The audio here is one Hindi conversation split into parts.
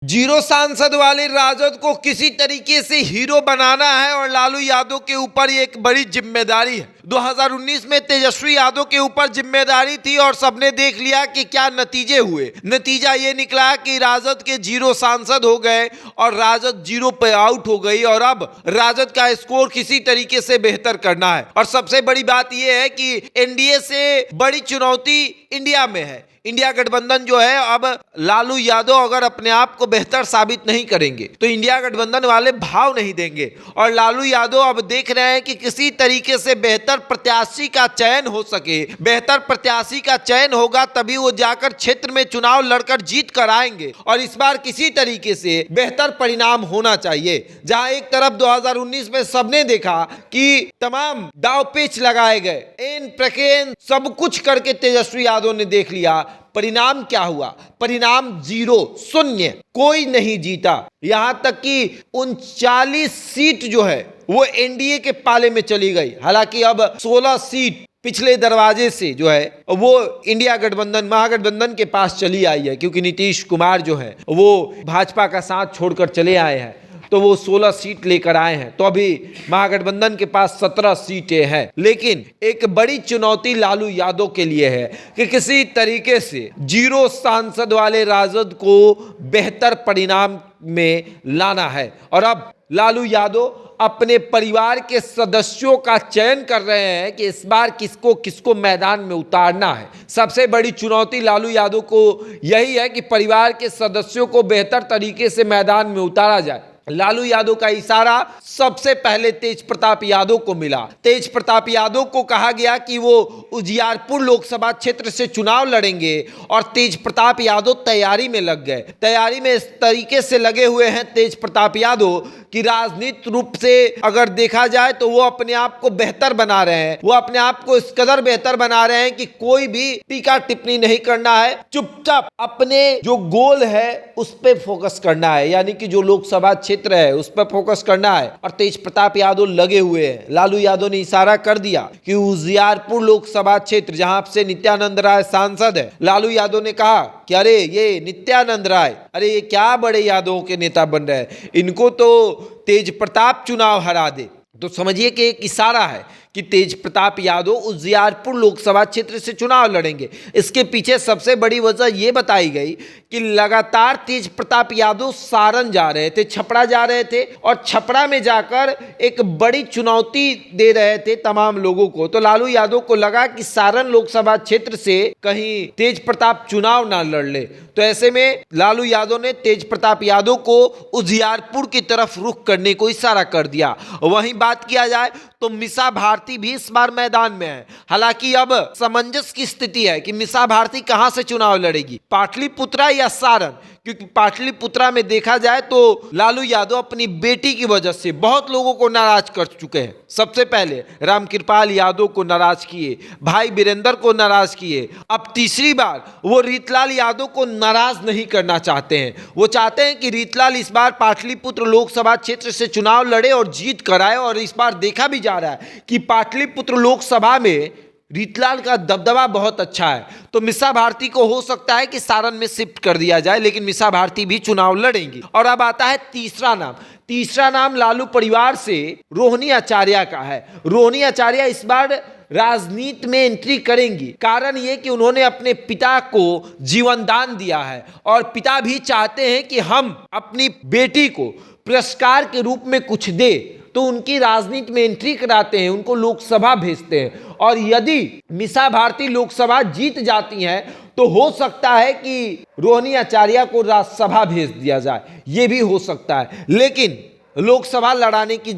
जीरो सांसद वाले राजद को किसी तरीके से हीरो बनाना है और लालू यादव के ऊपर ये एक बड़ी जिम्मेदारी है। 2019 में तेजस्वी यादव के ऊपर जिम्मेदारी थी और सबने देख लिया कि क्या नतीजे हुए। नतीजा ये निकला कि राजद के जीरो सांसद हो गए और राजद जीरो पे आउट हो गई और अब राजद का स्कोर किसी तरीके से बेहतर करना है। और सबसे बड़ी बात यह है कि एनडीए से बड़ी चुनौती इंडिया में है। इंडिया गठबंधन जो है, अब लालू यादव अगर अपने आप को बेहतर साबित नहीं करेंगे तो इंडिया गठबंधन वाले भाव नहीं देंगे और लालू यादव अब देख रहे हैं कि किसी तरीके से बेहतर प्रत्याशी का चयन हो सके। बेहतर प्रत्याशी का चयन होगा तभी वो जाकर क्षेत्र में चुनाव लड़कर जीत कर आएंगे और इस बार किसी तरीके से बेहतर परिणाम होना चाहिए। जहां एक तरफ 2019 में सबने देखा कि तमाम दाव पेच लगाए गए, एन प्रकेन सब कुछ करके तेजस्वी यादव ने देख लिया। परिणाम क्या हुआ? परिणाम जीरो, शून्य, कोई नहीं जीता। यहां तक कि 39 सीट जो है वो एनडीए के पाले में चली गई। हालांकि अब 16 सीट पिछले दरवाजे से जो है वो इंडिया गठबंधन महागठबंधन के पास चली आई है, क्योंकि नीतीश कुमार जो है वो भाजपा का साथ छोड़कर चले आए हैं तो वो 16 सीट लेकर आए हैं। तो अभी महागठबंधन के पास 17 सीटें हैं। लेकिन एक बड़ी चुनौती लालू यादव के लिए है कि किसी तरीके से जीरो सांसद वाले राजद को बेहतर परिणाम में लाना है। और अब लालू यादव अपने परिवार के सदस्यों का चयन कर रहे हैं कि इस बार किसको किसको मैदान में उतारना है। सबसे बड़ी चुनौती लालू यादव को यही है कि परिवार के सदस्यों को बेहतर तरीके से मैदान में उतारा जाए। लालू यादव का इशारा सबसे पहले तेज प्रताप यादव को मिला। तेज प्रताप यादव को कहा गया कि वो उजियारपुर लोकसभा क्षेत्र से चुनाव लड़ेंगे और तेज प्रताप यादव तैयारी में लग गए। तैयारी में इस तरीके से लगे हुए हैं तेज प्रताप यादव कि राजनीतिक रूप से अगर देखा जाए तो वो अपने आप को बेहतर बना रहे हैं। वो अपने आप को इस कदर बेहतर बना रहे हैं कि कोई भी टीका टिप्पणी नहीं करना है, चुपचाप अपने जो गोल है उस पर फोकस करना है, यानी कि जो लोकसभा क्षेत्र है उस पर फोकस करना है। और तेज प्रताप यादव लगे हुए हैं। लालू यादव ने इशारा कर दिया कि उजियारपुर लोकसभा क्षेत्र जहां से नित्यानंद राय सांसद है, लालू यादव ने कहा कि अरे ये नित्यानंद राय, अरे ये क्या बड़े यादवों के नेता बन रहे हैं, इनको तो तेज प्रताप चुनाव हरा दे। तो समझिए कि एक इशारा है कि तेज प्रताप यादव उजियारपुर लोकसभा क्षेत्र से चुनाव लड़ेंगे। इसके पीछे सबसे बड़ी वजह यह बताई गई कि लगातार तेज प्रताप यादव सारण जा रहे थे, छपरा जा रहे थे और छपरा में जाकर एक बड़ी चुनौती दे रहे थे तमाम लोगों को। तो लालू यादव को लगा कि सारण लोकसभा क्षेत्र से कहीं तेज प्रताप चुनाव ना लड़ ले। तो ऐसे में लालू यादव ने तेज प्रताप यादव को उजियारपुर की तरफ रुख करने को इशारा कर दिया। वहीं बात किया जाए तो मीसा भारती भी इस बार मैदान में है। हालांकि अब समंजस की स्थिति है कि मीसा भारती कहां से चुनाव लड़ेगी, पाटलिपुत्रा या सारण। क्योंकि पाटलिपुत्रा में देखा जाए तो लालू यादव अपनी बेटी की वजह से बहुत लोगों को नाराज कर चुके हैं। सबसे पहले रामकृपाल यादव को नाराज किए, भाई वीरेंद्र को नाराज किए, अब तीसरी बार वो रीतलाल यादव को नाराज नहीं करना चाहते हैं। वो चाहते हैं कि रीतलाल इस बार पाटलिपुत्र लोकसभा क्षेत्र से चुनाव लड़े और जीत कर आए। और इस बार देखा भी जा रहा है कि पाटलिपुत्र लोकसभा में रीतलाल का दबदबा बहुत अच्छा है। तो मीसा भारती को हो सकता है कि सारण में शिफ्ट कर दिया जाए, लेकिन मीसा भारती भी चुनाव लड़ेंगी। और अब आता है तीसरा नाम। तीसरा नाम लालू परिवार से रोहिणी आचार्य का है। रोहिणी आचार्य इस बार राजनीति में एंट्री करेंगी। कारण ये कि उन्होंने अपने पिता को जीवन दान दिया है और पिता भी चाहते हैं कि हम अपनी बेटी को पुरस्कार के रूप में कुछ दे, तो उनकी राजनीति में एंट्री कराते हैं, उनको लोकसभा भेजते हैं। और यदि मीसा भारती लोकसभा जीत जाती हैं तो हो सकता है कि रोहिणी आचार्य को राज्यसभा भेज दिया जाए, ये भी हो सकता है। लेकिन लोकसभा लड़ाने की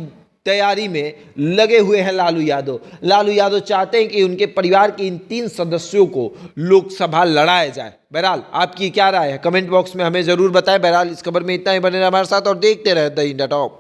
तैयारी में लगे हुए हैं लालू यादव। लालू यादव चाहते हैं कि उनके परिवार के इन 3 सदस्यों को लोकसभा लड़ाया जाए। बहरहाल आपकी क्या राय है कमेंट बॉक्स में हमें जरूर बताएं। बहरहाल इस खबर में इतना ही, बने रहे हमारे साथ और देखते रहे द इंडिया टॉप।